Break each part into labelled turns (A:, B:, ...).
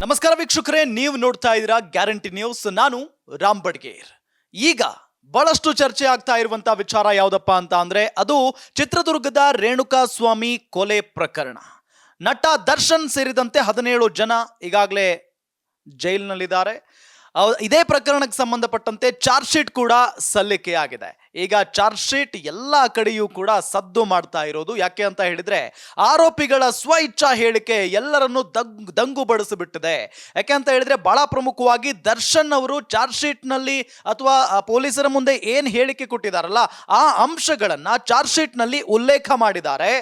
A: ನಮಸ್ಕಾರ ವೀಕ್ಷಕರೇ, ನೀವು ನೋಡ್ತಾ ಇದ್ದೀರಾ ಗ್ಯಾರಂಟಿ ನ್ಯೂಸ್. ನಾನು ರಾಮ್ ಬಡ್ಗೇರ್. ಈಗ ಬಹಳಷ್ಟು ಚರ್ಚೆ ಆಗ್ತಾ ಇರುವಂತ ವಿಚಾರ ಯಾವುದಪ್ಪ ಅಂತ ಅಂದ್ರೆ ಅದು ಚಿತ್ರದುರ್ಗದ ರೇಣುಕಾ ಸ್ವಾಮಿ ಕೊಲೆ ಪ್ರಕರಣ. ನಟ ದರ್ಶನ್ ಸೇರಿದಂತೆ 17 ಜನ ಈಗಾಗಲೇ ಜೈಲಿನಲ್ಲಿದ್ದಾರೆ. ಇದೇ ಪ್ರಕರಣಕ್ಕೆ ಸಂಬಂಧಪಟ್ಟಂತೆ ಚಾರ್ಜ್ ಶೀಟ್ ಕೂಡ ಸಲ್ಲಿಕೆಯಾಗಿದೆ. ಈಗ ಚಾರ್ಜ್ ಶೀಟ್ ಎಲ್ಲ ಕಡೆಯೂ ಕೂಡ ಸದ್ದು ಮಾಡ್ತಾ ಇರೋದು ಯಾಕೆ ಅಂತ ಹೇಳಿದ್ರೆ ಆರೋಪಿಗಳ ಸ್ವ ಇಚ್ಛಾ ಹೇಳಿಕೆ ಎಲ್ಲರನ್ನು ದಂಗುಬಡಿಸಿಬಿಟ್ಟಿದೆ. ಯಾಕೆ ಅಂತ ಹೇಳಿದ್ರೆ ಬಹಳ ಪ್ರಮುಖವಾಗಿ ದರ್ಶನ್ ಅವರು ಚಾರ್ಜ್ ಶೀಟ್ ನಲ್ಲಿ ಅಥವಾ ಪೊಲೀಸರ ಮುಂದೆ ಏನ್ ಹೇಳಿಕೆ ಕೊಟ್ಟಿದಾರಲ್ಲ ಆ ಅಂಶಗಳನ್ನ ಚಾರ್ಜ್ ಶೀಟ್ ನಲ್ಲಿ ಉಲ್ಲೇಖ ಮಾಡಿದ್ದಾರೆ.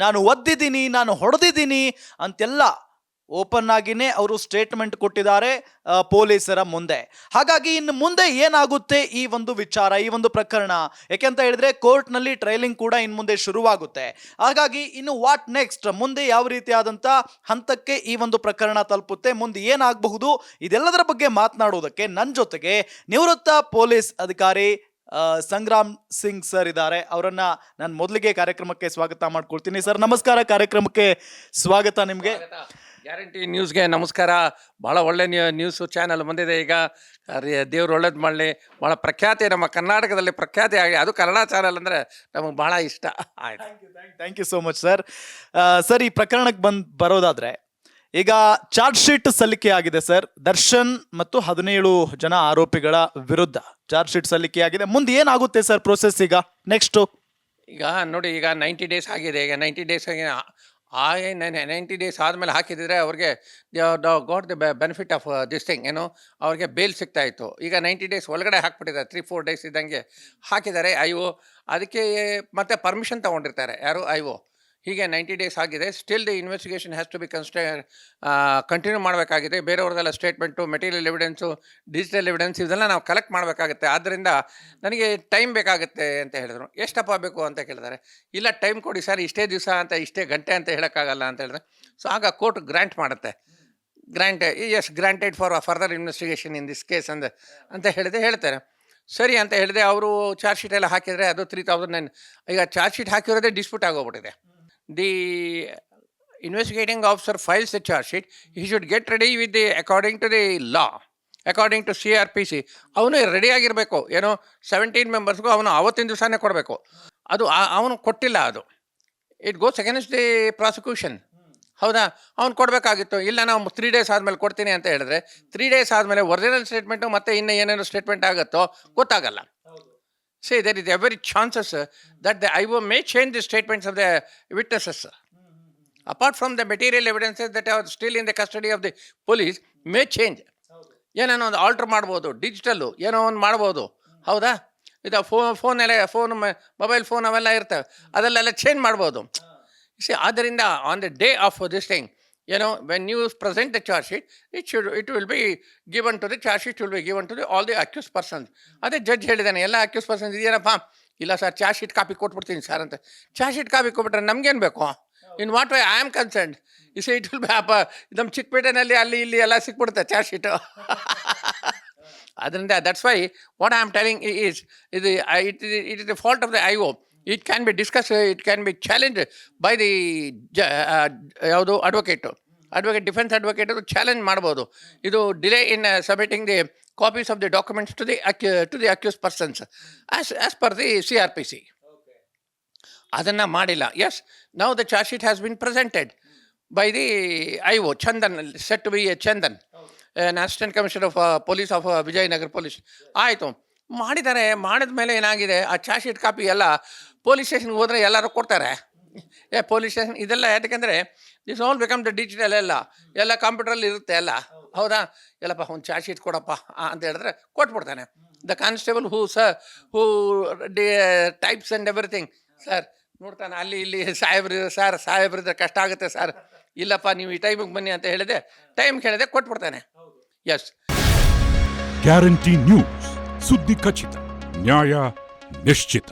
A: ನಾನು ಒದ್ದಿದ್ದೀನಿ, ನಾನು ಹೊಡೆದಿದ್ದೀನಿ ಅಂತೆಲ್ಲ ಓಪನ್ ಆಗಿನೇ ಅವರು ಸ್ಟೇಟ್ಮೆಂಟ್ ಕೊಟ್ಟಿದ್ದಾರೆ ಪೊಲೀಸರ ಮುಂದೆ. ಹಾಗಾಗಿ ಇನ್ನು ಮುಂದೆ ಏನಾಗುತ್ತೆ ಈ ಒಂದು ವಿಚಾರ, ಈ ಒಂದು ಪ್ರಕರಣ, ಯಾಕೆಂತ ಹೇಳಿದ್ರೆ ಕೋರ್ಟ್ ನಲ್ಲಿ ಟ್ರಯಲಿಂಗ್ ಕೂಡ ಇನ್ನು ಮುಂದೆ ಶುರುವಾಗುತ್ತೆ. ಹಾಗಾಗಿ ಇನ್ನು ವಾಟ್ ನೆಕ್ಸ್ಟ್, ಮುಂದೆ ಯಾವ ರೀತಿಯಾದಂಥ ಹಂತಕ್ಕೆ ಈ ಒಂದು ಪ್ರಕರಣ ತಲುಪುತ್ತೆ, ಮುಂದೆ ಏನಾಗಬಹುದು, ಇದೆಲ್ಲದರ ಬಗ್ಗೆ ಮಾತನಾಡುವುದಕ್ಕೆ ನನ್ನ ಜೊತೆಗೆ ನಿವೃತ್ತ ಪೊಲೀಸ್ ಅಧಿಕಾರಿ ಸಂಗ್ರಾಮ್ ಸಿಂಗ್ ಸರ್ ಇದ್ದಾರೆ. ಅವರನ್ನ ನಾನು ಮೊದಲಿಗೆ ಕಾರ್ಯಕ್ರಮಕ್ಕೆ ಸ್ವಾಗತ ಮಾಡ್ಕೊಳ್ತೀನಿ. ಸರ್ ನಮಸ್ಕಾರ, ಕಾರ್ಯಕ್ರಮಕ್ಕೆ ಸ್ವಾಗತ ನಿಮಗೆ.
B: ಗ್ಯಾರಂಟಿ ನ್ಯೂಸ್ಗೆ ನಮಸ್ಕಾರ. ಭಾಳ ಒಳ್ಳೆ ನ್ಯೂಸ್ ಚಾನಲ್ ಬಂದಿದೆ. ಈಗ ದೇವ್ರು ಒಳ್ಳೇದು ಮಾಡಲಿ. ಭಾಳ ಪ್ರಖ್ಯಾತಿ, ನಮ್ಮ ಕರ್ನಾಟಕದಲ್ಲಿ ಪ್ರಖ್ಯಾತಿ ಆಗಿ, ಅದು ಕನ್ನಡ ಚಾನಲ್ ಅಂದರೆ ನಮಗೆ ಭಾಳ ಇಷ್ಟ.
A: Thank you so much sir. Sir, ಈ ಪ್ರಕರಣಕ್ಕೆ ಬರೋದಾದ್ರೆ ಈಗ ಚಾರ್ಜ್ ಶೀಟ್ ಸಲ್ಲಿಕೆ ಆಗಿದೆ ಸರ್. ದರ್ಶನ್ ಮತ್ತು 17 ಜನ ಆರೋಪಿಗಳ ವಿರುದ್ಧ ಚಾರ್ಜ್ ಶೀಟ್ ಸಲ್ಲಿಕೆ ಆಗಿದೆ. ಮುಂದೆ ಏನಾಗುತ್ತೆ ಸರ್ ಪ್ರೊಸೆಸ್ ಈಗ ನೆಕ್ಸ್ಟು?
B: ಈಗ ನೋಡಿ, ಈಗ 90 ಡೇಸ್ ಆಗಿದೆ. ಈಗ 90 ಡೇಸ್ 90 ಡೇಸ್ ಆದಮೇಲೆ ಹಾಕಿದರೆ ಅವ್ರಿಗೆ got the benefit of this thing, ಏನು ಅವ್ರಿಗೆ ಬೇಲ್ ಸಿಗ್ತಾ ಇತ್ತು. ಈಗ 90 ಡೇಸ್ ಒಳಗಡೆ ಹಾಕ್ಬಿಟ್ಟಿದ್ದಾರೆ. 3-4 ಡೇಸ್ ಇದ್ದಂಗೆ ಹಾಕಿದ್ದಾರೆ. ಅದಕ್ಕೆ ಮತ್ತೆ ಪರ್ಮಿಷನ್ ತೊಗೊಂಡಿರ್ತಾರೆ ಯಾರು ಹೀಗೆ 90 ಡೇಸ್ ಆಗಿದೆ. Still the investigation has to be continue ಮಾಡಬೇಕಾಗಿದೆ. ಬೇರೆಯವ್ರದ್ದೆಲ್ಲ statement, material evidence, digital evidence ಇದೆಲ್ಲ ನಾವು ಕಲೆಕ್ಟ್ ಮಾಡಬೇಕಾಗುತ್ತೆ. ಆದ್ದರಿಂದ ನನಗೆ ಟೈಮ್ ಬೇಕಾಗುತ್ತೆ ಅಂತ ಹೇಳಿದ್ರು. ಎಷ್ಟಪ್ಪ ಬೇಕು ಅಂತ ಕೇಳಿದ್ದಾರೆ. ಇಲ್ಲ, ಟೈಮ್ ಕೊಡಿ ಸರ್, ಇಷ್ಟೇ ದಿವಸ ಅಂತ, ಇಷ್ಟೇ ಗಂಟೆ ಅಂತ ಹೇಳೋಕ್ಕಾಗಲ್ಲ ಅಂತ ಹೇಳಿದ್ರೆ. ಸೊ ಆಗ ಕೋರ್ಟ್ ಗ್ರ್ಯಾಂಟ್ ಮಾಡುತ್ತೆ. Granted for further investigation in this case ಅಂತ ಹೇಳ್ತಾರೆ. ಸರಿ ಅಂತ ಹೇಳಿದೆ. ಅವರು ಚಾರ್ಜ್ ಶೀಟ್ ಎಲ್ಲ ಹಾಕಿದರೆ ಅದು 3009. ಈಗ ಚಾರ್ಜ್ ಶೀಟ್ ಹಾಕಿರೋದೇ ಡಿಸ್ಪ್ಯೂಟ್ ಆಗೋಗ್ಬಿಟ್ಟಿದೆ. The investigating officer files the charge sheet. He should get ready with according to the law, according to CRPC. ಅವನು ರೆಡಿ ಆಗಿರಬೇಕು. ಏನೋ 17 ಮೆಂಬರ್ಸ್ಗೂ ಅವನು ಆವತ್ತಿನ ದಿವಸನೇ ಕೊಡಬೇಕು. ಅದು ಅವನು ಕೊಟ್ಟಿಲ್ಲ. ಅದು it goes against the prosecution. ಹೌದಾ? ಅವ್ನು ಕೊಡಬೇಕಾಗಿತ್ತು. ಇಲ್ಲ, ನಾವು 3 ಡೇಸ್ ಆದಮೇಲೆ ಕೊಡ್ತೀನಿ ಅಂತ ಹೇಳಿದ್ರೆ 3 ಡೇಸ್ ಆದಮೇಲೆ ಒರಿಜಿನಲ್ ಸ್ಟೇಟ್ಮೆಂಟು ಮತ್ತು ಇನ್ನೂ ಏನೇನು ಸ್ಟೇಟ್ಮೆಂಟ್ ಆಗುತ್ತೋ ಗೊತ್ತಾಗಲ್ಲ. See, there is every chances that the IO may change the statements of the witnesses. Apart from the material evidences that are still in the custody of the police may change. ಏನೇನೋ ಒಂದು alter ಮಾಡ್ಬೋದು, digital ಏನೋ ಒಂದು ಮಾಡ್ಬೋದು. ಹೌದಾ? ಇದು mobile phone ಅವೆಲ್ಲ ಇರ್ತವೆ, ಅದಲ್ಲೆಲ್ಲ ಚೇಂಜ್ ಮಾಡ್ಬೋದು. ಆದ್ದರಿಂದ on the day of this thing, when you present the charge sheet, it will be given to the charge sheet will be given to all the accused persons. ಅದೇ judge ಹೇಳಿದ್ದಾನೆ, ಎಲ್ಲ accused persons ಇದೆಯೇನಪ್ಪ? ಇಲ್ಲ sir, charge sheet copy ಕೊಟ್ಬಿಡ್ತೀನಿ sir ಅಂತ. Charge sheet copy ಕೊಟ್ಬಿಟ್ರೆ ನಮ್ಗೇನು ಬೇಕು? In what way I am concerned, it will be ನಮ್ಮ ಚಿಕ್ಕಪೇಟೆನಲ್ಲಿ ಅಲ್ಲಿ ಇಲ್ಲಿ ಎಲ್ಲ ಸಿಕ್ಬಿಡುತ್ತೆ ಚಾರ್ಜ್ ಶೀಟು. ಅದರಿಂದ that's why what I am telling it is the fault of the IO. It can be discussed, it can be challenged by the defence advocate challenge ಮಾಡ್ಬೋದು. ಇದು delay in submitting the copies of the documents to the accuse persons as per the CRPC. ಅದನ್ನು ಮಾಡಿಲ್ಲ. Yes, now the charge sheet has been presented by the IO Chandan, said to be Chandan, assistant commissioner of police of Vijayanagara police. ಆಯಿತು, ಮಾಡಿದ್ದಾರೆ. ಮಾಡಿದ ಮೇಲೆ ಏನಾಗಿದೆ, ಆ charge sheet copy ಎಲ್ಲ police ಸ್ಟೇಷನ್ಗೆ ಹೋದರೆ ಎಲ್ಲರೂ ಕೊಡ್ತಾರೆ. ಪೊಲೀಸ್ ಸ್ಟೇಷನ್ ಇದೆಲ್ಲ ಯಾಕೆಂದರೆ this all become the digital. ಎಲ್ಲ ಕಂಪ್ಯೂಟ್ರಲ್ಲಿ ಇರುತ್ತೆ ಎಲ್ಲ. ಹೌದಾ? ಎಲ್ಲಪ್ಪ ಒಂದು ಚಾರ್ಜ್ ಶೀಟ್ ಕೊಡಪ್ಪ ಅಂತ ಹೇಳಿದ್ರೆ ಕೊಟ್ಬಿಡ್ತಾನೆ. The constable who types and everything. Sir ನೋಡ್ತಾನೆ, ಅಲ್ಲಿ ಇಲ್ಲಿ ಸಾಹೇಬ್ರಿದ್ರೆ ಕಷ್ಟ ಆಗುತ್ತೆ ಸರ್. ಇಲ್ಲಪ್ಪ, ನೀವು ಈ ಟೈಮಿಗೆ ಬನ್ನಿ ಅಂತ ಹೇಳಿದೆ, ಟೈಮ್ ಕೇಳಿದೆ, ಕೊಟ್ಬಿಡ್ತಾನೆ. ಎಸ್,
C: ಗ್ಯಾರಂಟಿ ನ್ಯೂಸ್, ಸುದ್ದಿ ಖಚಿತ, ನ್ಯಾಯ ನಿಶ್ಚಿತ.